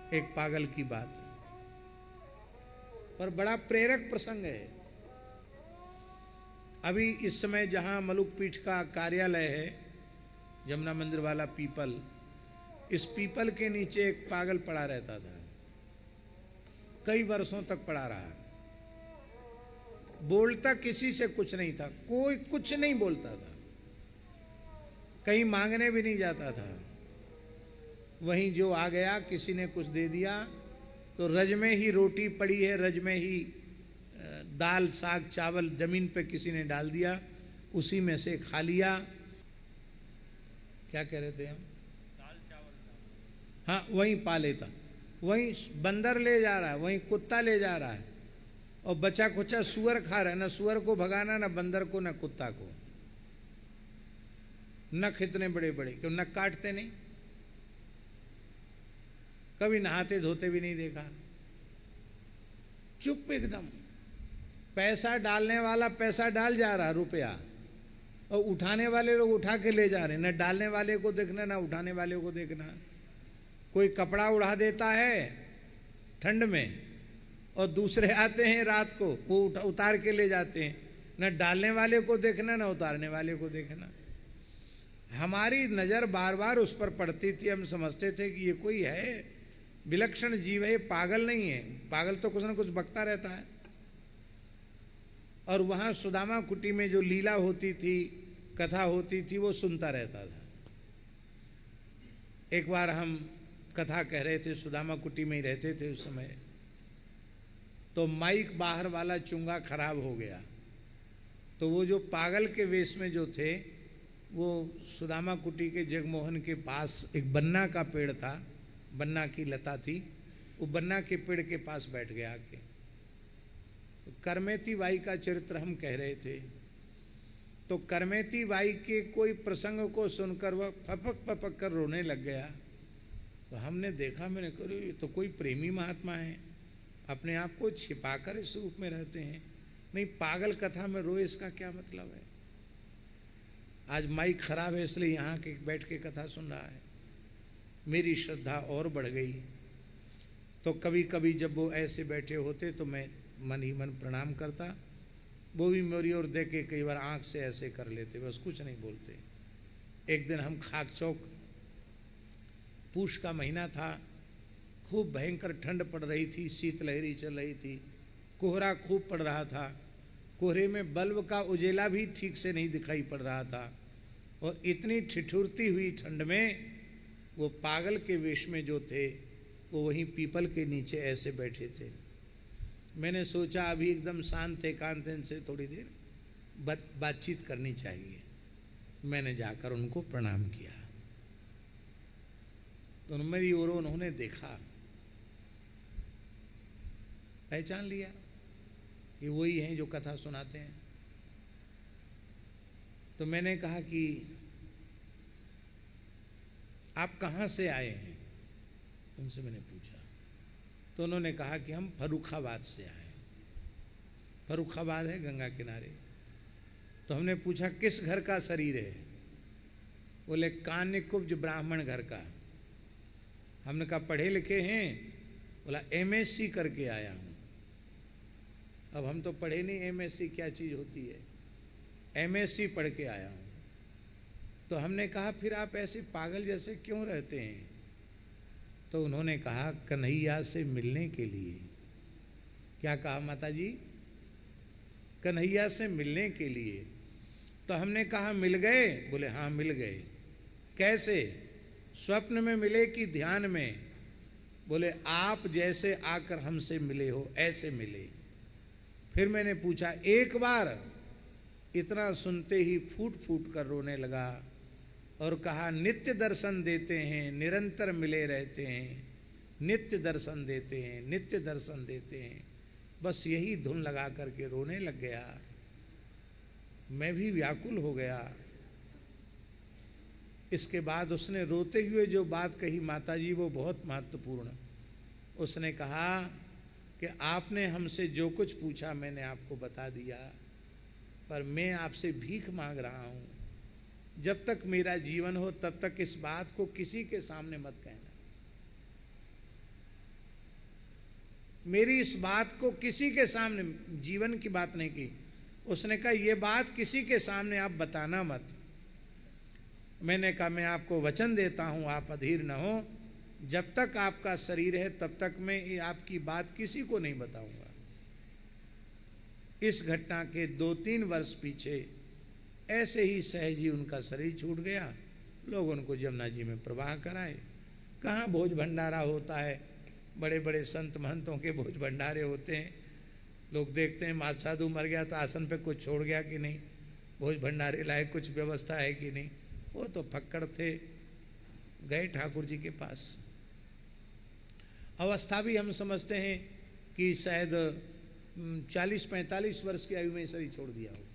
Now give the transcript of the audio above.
एक पागल की बात, पर बड़ा प्रेरक प्रसंग है। अभी इस समय जहां मलुक पीठ का कार्यालय है, जमुना मंदिर वाला पीपल, इस पीपल के नीचे एक पागल पड़ा रहता था, कई वर्षों तक पड़ा रहा। बोलता किसी से कुछ नहीं था, कोई कुछ नहीं बोलता था, कहीं मांगने भी नहीं जाता था। वहीं जो आ गया, किसी ने कुछ दे दिया तो रज में ही रोटी पड़ी है, रज में ही दाल साग चावल जमीन पे किसी ने डाल दिया, उसी में से खा लिया। क्या कह रहे थे हम? दाल चावल। हाँ, वहीं पा लेता, वहीं बंदर ले जा रहा है, वहीं कुत्ता ले जा रहा है, और बचा कुचा सुअर खा रहा है। ना सुअर को भगाना, ना बंदर को, ना कुत्ता को। नख इतने बड़े बड़े, क्यों नख काटते नहीं, कभी नहाते धोते भी नहीं देखा, चुप एकदम। पैसा डालने वाला पैसा डाल जा रहा, रुपया, और उठाने वाले लोग उठा के ले जा रहे हैं। न डालने वाले को देखना, ना उठाने वाले को देखना। कोई कपड़ा उड़ा देता है ठंड में, और दूसरे आते हैं रात को, वो उतार के ले जाते हैं। न डालने वाले को देखना, ना उतारने वाले को देखना। हमारी नज़र बार बार उस पर पड़ती थी, हम समझते थे कि ये कोई है, विलक्षण जीव है, पागल नहीं है। पागल तो कुछ ना कुछ बकता रहता है। और वहाँ सुदामा कुटी में जो लीला होती थी, कथा होती थी, वो सुनता रहता था। एक बार हम कथा कह रहे थे, सुदामा कुटी में ही रहते थे उस समय, तो माइक बाहर वाला चुंगा खराब हो गया। तो वो जो पागल के वेश में जो थे, वो सुदामा कुटी के जगमोहन के पास एक बन्ना का पेड़ था, बन्ना की लता थी, वो बन्ना के पेड़ के पास बैठ गया आके। करमेती बाई का चरित्र हम कह रहे थे, तो करमेती बाई के कोई प्रसंग को सुनकर वह फपक फपक कर रोने लग गया। तो हमने देखा, मैंने कहा ये तो कोई प्रेमी महात्मा है, अपने आप को छिपाकर इस रूप में रहते हैं। नहीं, पागल कथा में रोए, इसका क्या मतलब है? आज माइक खराब है इसलिए यहाँ के बैठ के कथा सुन रहा है। मेरी श्रद्धा और बढ़ गई। तो कभी कभी जब वो ऐसे बैठे होते तो मैं मन ही मन प्रणाम करता, वो भी मेरी ओर देख के कई बार आंख से ऐसे कर लेते, बस कुछ नहीं बोलते। एक दिन हम खाक चौक, पूष का महीना था, खूब भयंकर ठंड पड़ रही थी, शीतलहरी चल रही थी, कोहरा खूब पड़ रहा था। कोहरे में बल्ब का उजेला भी ठीक से नहीं दिखाई पड़ रहा था, और इतनी ठिठुरती हुई ठंड में वो पागल के वेश में जो थे, वो वहीं पीपल के नीचे ऐसे बैठे थे। मैंने सोचा अभी एकदम शांत एकांत से थोड़ी देर बातचीत करनी चाहिए। मैंने जाकर उनको प्रणाम किया, तो मेरी ओर उन्होंने देखा, पहचान लिया कि वही हैं जो कथा सुनाते हैं। तो मैंने कहा कि आप कहाँ से आए हैं, उनसे मैंने पूछा। तो उन्होंने कहा कि हम फर्रुखाबाद से आए हैं। फर्रुखाबाद है गंगा किनारे। तो हमने पूछा किस घर का शरीर है? बोले कान्यकुब्ज ब्राह्मण घर का। हमने कहा पढ़े लिखे हैं? बोला एमएससी करके आया हूँ। अब हम तो पढ़े नहीं, एमएससी क्या चीज़ होती है, एमएससी पढ़ के आया हूँ। तो हमने कहा फिर आप ऐसे पागल जैसे क्यों रहते हैं? तो उन्होंने कहा कन्हैया से मिलने के लिए। क्या कहा माता जी? कन्हैया से मिलने के लिए। तो हमने कहा मिल गए? बोले हाँ मिल गए। कैसे? स्वप्न में मिले कि ध्यान में? बोले आप जैसे आकर हमसे मिले हो ऐसे मिले। फिर मैंने पूछा एक बार? इतना सुनते ही फूट फूट कर रोने लगा और कहा नित्य दर्शन देते हैं, निरंतर मिले रहते हैं, नित्य दर्शन देते हैं, नित्य दर्शन देते हैं। बस यही धुन लगा करके रोने लग गया। मैं भी व्याकुल हो गया। इसके बाद उसने रोते हुए जो बात कही माताजी, वो बहुत महत्वपूर्ण। उसने कहा कि आपने हमसे जो कुछ पूछा मैंने आपको बता दिया, पर मैं आपसे भीख मांग रहा हूँ, जब तक मेरा जीवन हो तब तक इस बात को किसी के सामने मत कहना। मेरी इस बात को किसी के सामने, जीवन की बात नहीं की, उसने कहा ये बात किसी के सामने आप बताना मत। मैंने कहा मैं आपको वचन देता हूं, आप अधीर न हो, जब तक आपका शरीर है तब तक मैं आपकी बात किसी को नहीं बताऊंगा। इस घटना के 2-3 वर्ष पीछे ऐसे ही सहज ही उनका शरीर छूट गया। लोग उनको जमुना जी में प्रवाह कराए। कहाँ भोज भंडारा होता है, बड़े बड़े संत महंतों के भोज भंडारे होते हैं। लोग देखते हैं माँ साधु मर गया तो आसन पे कुछ छोड़ गया कि नहीं, भोज भंडारे लायक कुछ व्यवस्था है कि नहीं। वो तो फक्कड़ थे, गए ठाकुर जी के पास। अवस्था भी हम समझते हैं कि शायद 40-45 वर्ष की आयु में शरीर छोड़ दिया हो।